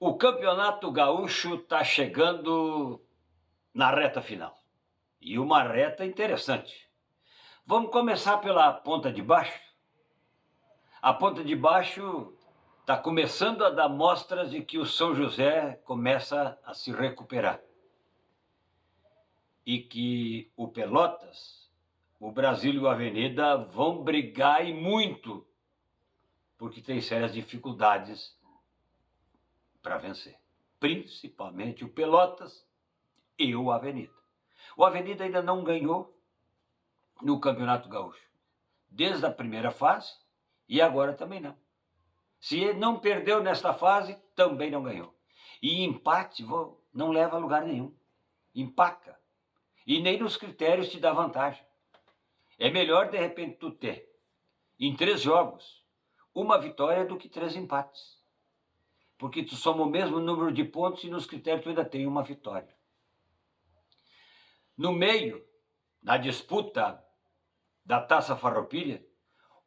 O Campeonato Gaúcho está chegando na reta final. E uma reta interessante. Vamos começar pela ponta de baixo? A ponta de baixo está começando a dar mostras de que o São José começa a se recuperar. E que o Pelotas, o Brasil e o Avenida vão brigar e muito, porque tem sérias dificuldades para vencer. Principalmente o Pelotas e o Avenida. O Avenida ainda não ganhou no Campeonato Gaúcho, desde a primeira fase, e agora também não. Se ele não perdeu nesta fase, também não ganhou. E empate não leva a lugar nenhum. Empaca. E nem nos critérios te dá vantagem. É melhor, de repente, tu ter, em 3 jogos, uma vitória do que 3 empates. Porque tu soma o mesmo número de pontos e nos critérios tu ainda tem uma vitória. No meio, na disputa da Taça Farroupilha,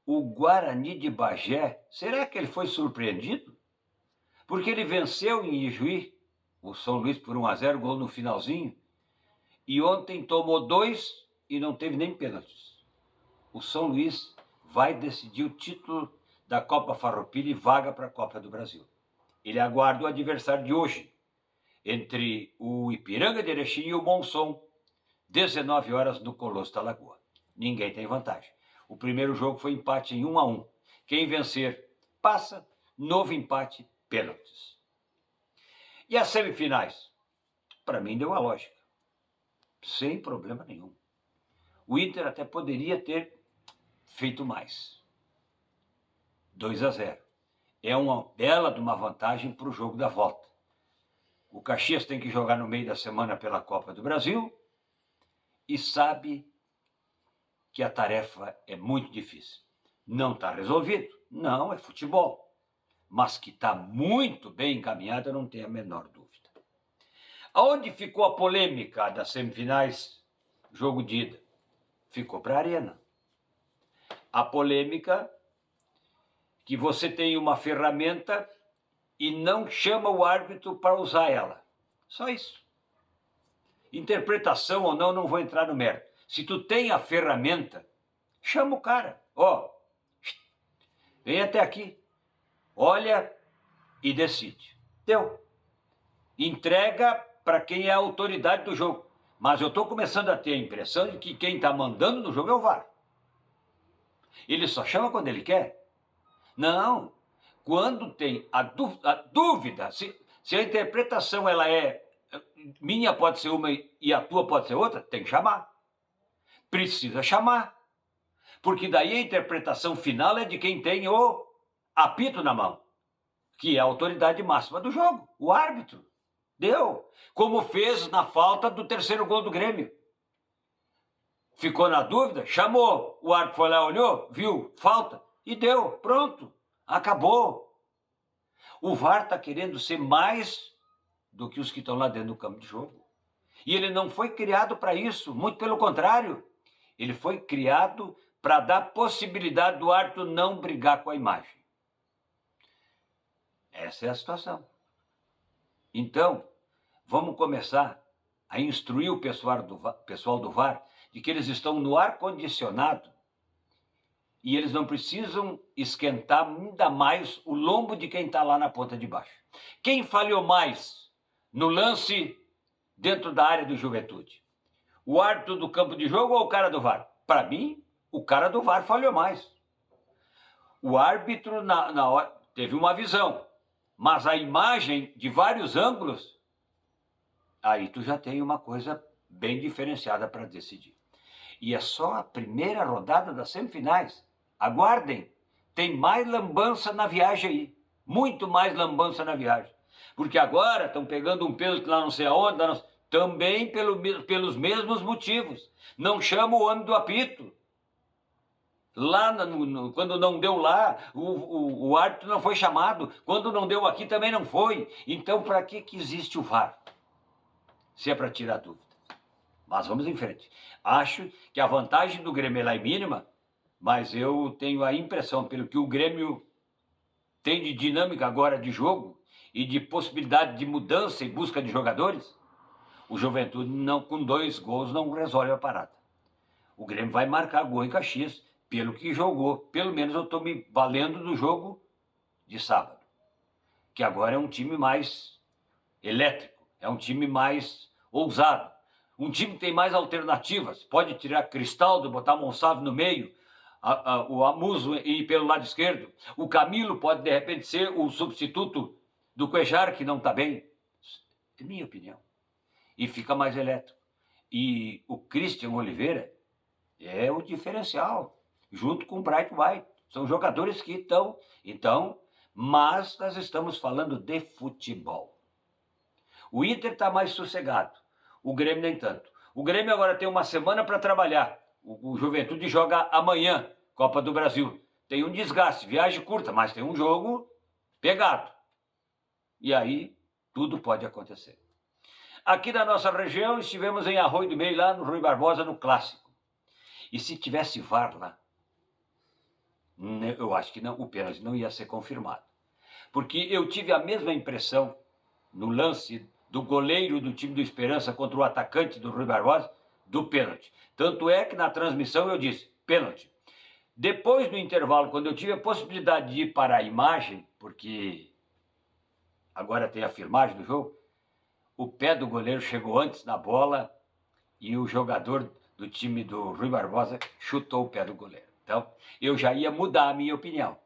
o Guarani de Bagé, será que ele foi surpreendido? Porque ele venceu em Ijuí, o São Luís por 1-0, gol no finalzinho, e ontem tomou 2 e não teve nem pênaltis. O São Luís vai decidir o título da Copa Farroupilha e vaga para a Copa do Brasil. Ele aguarda o adversário de hoje, entre o Ipiranga de Erechim e o Monção, 19 horas no Colosso da Lagoa. Ninguém tem vantagem. O primeiro jogo foi empate em 1-1. Quem vencer, passa. Novo empate, pênaltis. E as semifinais? Para mim deu a lógica. Sem problema nenhum. O Inter até poderia ter feito mais. 2-0. É uma bela de uma vantagem para o jogo da volta. O Caxias tem que jogar no meio da semana pela Copa do Brasil e sabe que a tarefa é muito difícil. Não está resolvido? Não, é futebol. Mas que está muito bem encaminhado, eu não tenho a menor dúvida. Aonde ficou a polêmica das semifinais, jogo de ida? Ficou para a Arena. A polêmica que você tem uma ferramenta e não chama o árbitro para usar ela. Só isso. Interpretação ou não vou entrar no mérito. Se tu tem a ferramenta, chama o cara. Ó, vem até aqui, olha e decide. Deu. Entrega para quem é a autoridade do jogo. Mas eu estou começando a ter a impressão de que quem está mandando no jogo é o VAR. Ele só chama quando ele quer. Não. Quando tem a dúvida, se a interpretação ela é minha pode ser uma e a tua pode ser outra, tem que chamar. Precisa chamar. Porque daí a interpretação final é de quem tem o apito na mão, que é a autoridade máxima do jogo, o árbitro. Deu. Como fez na falta do terceiro gol do Grêmio. Ficou na dúvida, chamou. O árbitro foi lá, olhou, viu, falta e deu. Pronto. Acabou. O VAR está querendo ser mais do que os que estão lá dentro do campo de jogo. E ele não foi criado para isso, muito pelo contrário. Ele foi criado para dar possibilidade do árbitro não brigar com a imagem. Essa é a situação. Então, vamos começar a instruir o pessoal do VAR de que eles estão no ar-condicionado e eles não precisam esquentar ainda mais o lombo de quem está lá na ponta de baixo. Quem falhou mais no lance dentro da área do Juventude? O árbitro do campo de jogo ou o cara do VAR? Para mim, o cara do VAR falhou mais. O árbitro na hora teve uma visão, mas a imagem de vários ângulos, aí tu já tem uma coisa bem diferenciada para decidir. E é só a primeira rodada das semifinais. Aguardem, tem mais lambança na viagem aí, muito mais lambança na viagem. Porque agora estão pegando um pênalti lá não sei aonde, também pelos mesmos motivos. Não chama o homem do apito. Lá, quando não deu lá, o árbitro não foi chamado. Quando não deu aqui, também não foi. Então, para que existe o VAR? Se é para tirar dúvida. Mas vamos em frente. Acho que a vantagem do Grêmio é mínima, mas eu tenho a impressão, pelo que o Grêmio tem de dinâmica agora de jogo, e de possibilidade de mudança e busca de jogadores, o Juventude não, com 2 gols não resolve a parada. O Grêmio vai marcar gol em Caxias pelo que jogou. Pelo menos eu estou me valendo do jogo de sábado, que agora é um time mais elétrico, é um time mais ousado, um time que tem mais alternativas, pode tirar Cristaldo, botar Monsalve no meio, o Amuso ir pelo lado esquerdo, o Camilo pode de repente ser o substituto do Cuéllar, que não está bem, é minha opinião, e fica mais elétrico. E o Christian Oliveira é o diferencial, junto com o Bright White, são jogadores que estão, então, mas nós estamos falando de futebol. O Inter está mais sossegado, o Grêmio nem tanto. O Grêmio agora tem uma semana para trabalhar. O Juventude joga amanhã, Copa do Brasil. Tem um desgaste, viagem curta, mas tem um jogo pegado. E aí, tudo pode acontecer. Aqui na nossa região, estivemos em Arroio do Meio, lá no Rui Barbosa, no Clássico. E se tivesse VAR lá, eu acho que não, o pênalti não ia ser confirmado. Porque eu tive a mesma impressão no lance do goleiro do time do Esperança contra o atacante do Rui Barbosa, do pênalti. Tanto é que na transmissão eu disse, pênalti. Depois do intervalo, quando eu tive a possibilidade de ir para a imagem, porque agora tem a filmagem do jogo, o pé do goleiro chegou antes na bola e o jogador do time do Rui Barbosa chutou o pé do goleiro. Então, eu já ia mudar a minha opinião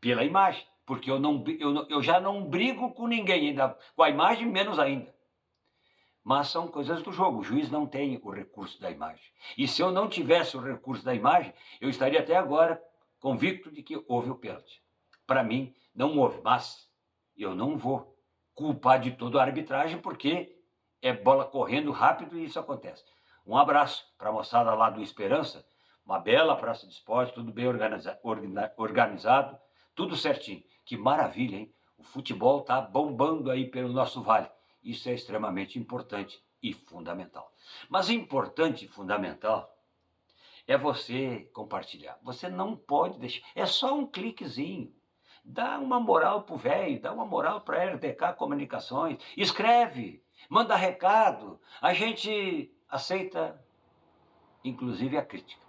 pela imagem, porque eu já não brigo com ninguém, ainda com a imagem menos ainda. Mas são coisas do jogo, o juiz não tem o recurso da imagem. E se eu não tivesse o recurso da imagem, eu estaria até agora convicto de que houve o pênalti. Para mim, não houve, mas eu não vou culpar de toda a arbitragem, porque é bola correndo rápido e isso acontece. Um abraço para a moçada lá do Esperança, uma bela praça de esporte, tudo bem organizado, tudo certinho. Que maravilha, hein? O futebol está bombando aí pelo nosso vale. Isso é extremamente importante e fundamental. Mas importante e fundamental é você compartilhar. Você não pode deixar, é só um cliquezinho. Dá uma moral pro velho, dá uma moral para a RDK Comunicações, escreve, manda recado, a gente aceita, inclusive, a crítica.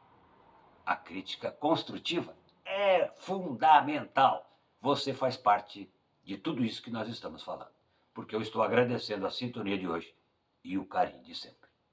A crítica construtiva é fundamental. Você faz parte de tudo isso que nós estamos falando, porque eu estou agradecendo a sintonia de hoje e o carinho de sempre.